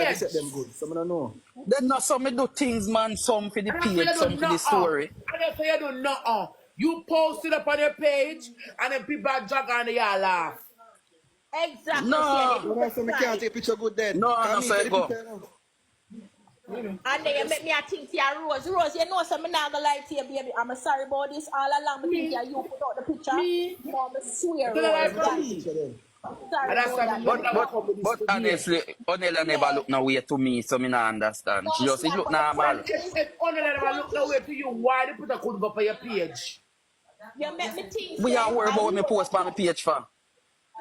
page. set them good. Some don't know. Then not some me do things, man. Some for the And that's why page, you some do for the story. And that's why you do nothing. You post it up on your page, and then people are jog on the yard laugh. Exactly. No. You know, so me can't take picture good then. No, Can no, me say take go. the picture now? And then you make me a think to your Rose. Rose, you know something not gonna lie to you, baby. I'm sorry about this all along. But think you put out the picture. Me? No, I swear, Don't lie Rose. for me. Sorry And that's about why that. me But never come with this but today. honestly, Onella never look no way to me, so me not understand. She just it look normal. If Onella never look no way to you, why the put couldn't go for your page? You make me think. We are worried about what me post on my page for.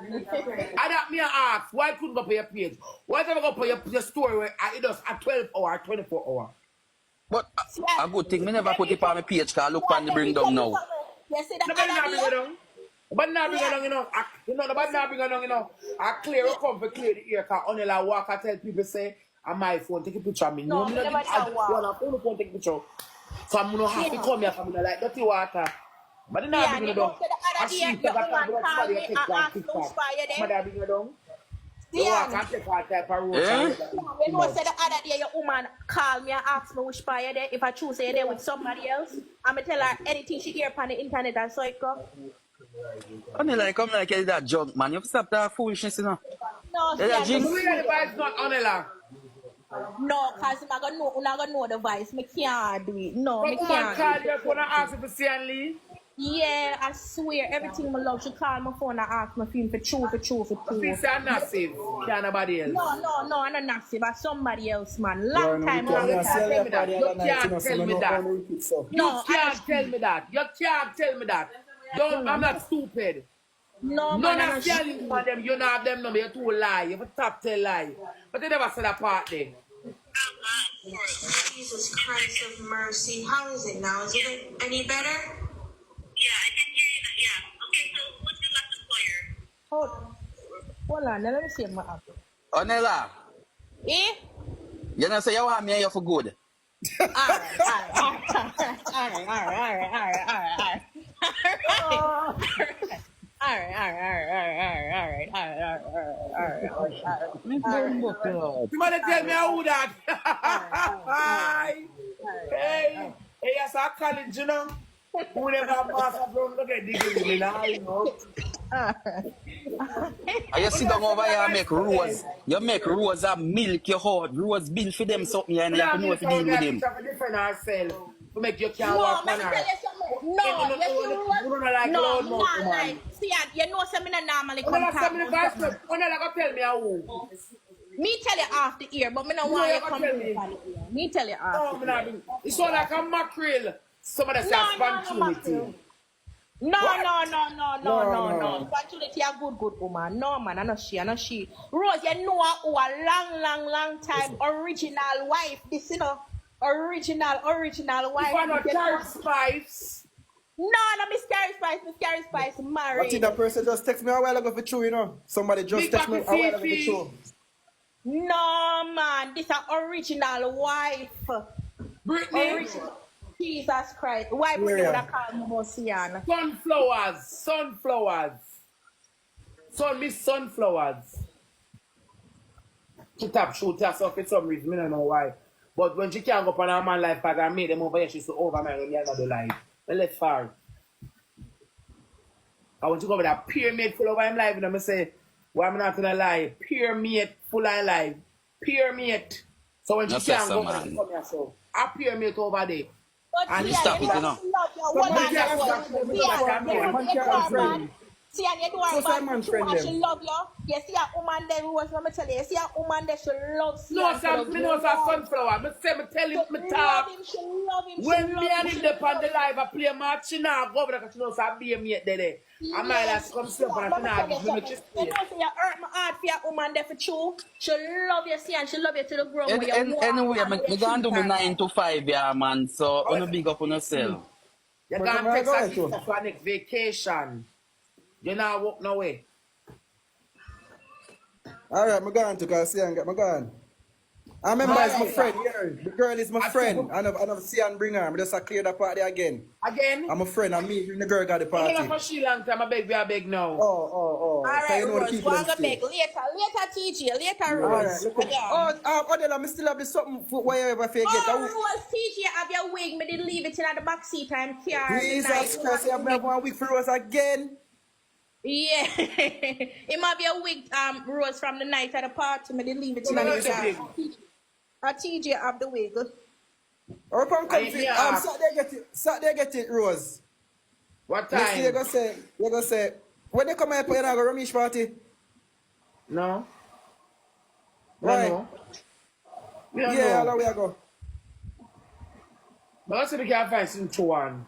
And that me ask, why couldn't go for your page? Why never go for your story where it does at 12 hour, 24 hour? But a good thing, me never put it on my page, cause look on the bring down now. You see that Nobody not bring it other down. But not bring it down, nobody not bring it down, I clear it come for clear the ear, cause Onella walk and tell people say, on my phone, take a picture of me. No, me not I phone take a picture. So I'm gonna have to come here for me like dirty water. But not bring it down. I see if I can go somebody take that TikTok. Mother bring it down. You walk and take all type of road. You know, say the other day your woman called me and asked me which spy you there. If I choose say you there with somebody else, I'm gonna tell her anything she hear on the internet and so it go. Onella, come like that junk, man. You have to stop that foolishness, you know. No, Yeah, see, jinx. The advice not Onella. no, cause I'm not gonna know the voice. Me can't do it. No, me But woman can't. call you for ask for seonelee. Yeah, I swear, everything my love. She call my phone and ask me for true. Please say I'm not safe. Can't nobody else. No, I'm not nasty, but somebody else, man. Long time You ago. can't tell me that. No, You can't tell me that. You can't tell me that. Don't. I'm not stupid. No, None man, of selling for them. You know have them number. You're too lie. You have a top tell lie. But they never said that part there. Jesus Christ of mercy. How is it now? Is it any better? Yeah, I can hear you now. Yeah. Okay, so what's your last employer? Hold on, let me see my app. Onella, Eh? you know say you want me here for good. Somebody tell me who that. Hey, yes, I college, you know. Who never master from look at digging me now, you know. And you sit down over here and make Rose. You make Rose a milk your heart. Rose bill for them something and you have to know if you deal with him. Different ourselves to make you can't No, walk let on me her. tell you something. No, You don't like no, loud not mouth, like. man. See, you know, something that normally Onella come tell me the Onella go tell me who. Me tell you off the ear, but me don't want you never come tell to me. the ear. Me tell you off Oh, the man, ear. it's all like a mackerel. Somebody say spontaneity. No. Spontaneity a good woman. No, man, I know she. Rose, you know her who a long time original wife. This, you know, original wife. If I not Charles Spice. No, Miss Carrie Spice I married. think that person just text me a while ago for true, you know. Somebody just Big text me a Papi while ago for Fifi. true. No, man, this a original wife. Britney. Original. Jesus Christ. Why Britney would have called me Mosiana? Sunflowers. Miss Sunflowers. She tap shoot herself for some reason, I don't know why. But when she can't go up on her man life, because I made them over here, she's so over man, and another life. But let's far. I want to go with that pyramid full of him life, and I say, why am I not gonna lie? Pyramid full of life. Pyramid. So when she can't go over, she come here, so a pyramid over there. But And see, you stop you it, you know. See, and you do her bad too, and she love you. You see a woman there, Rose, let me tell you. You see a woman there, she loves you. No, Sam, me know some sunflower. Me say, me tell him, me talk. She love him. When me and him depend the live, I play match, she now go over there because she knows I'm being mate there. I might have come slip and she now give me just you know, so you hurt my heart for your woman there for true. She love you, see, and she love you to the ground. Anyway, me gonna do me 9 to 5, yeah, man. So, on big up on yourself. You can't take a sister for next vacation. You not walk no way. Alright, I'm going to go see and get my gun. I remember it's my Alright. friend. Yeah, the girl is my I friend. think- I never see her and bring her. I just clear the party again. Again? I'm a friend. I'm me and the girl got the I'm party. gonna for she long time. I beg now. Oh. All So right, you know the Rose. people Go them and go stay. beg later, TG, later, All right, Rose. look at Onella, me still have the something for wherever if you get. Oh, Rose, TG, have your wig. Me did leave it in the back seat and car. Jesus Christ, you have 1 week for us again. Yeah, it might be a wig, Rose, from the night at the party. Me did leave it in No, the it's a car. wig. TG have the wig. Or come I comfy. hear. Saturday get it, Rose. What Next year, time? you go say, when they come here, you're not going to Ramesh party. No. Why? No. We don't Yeah, know. how we go. But I said we can't find some to one.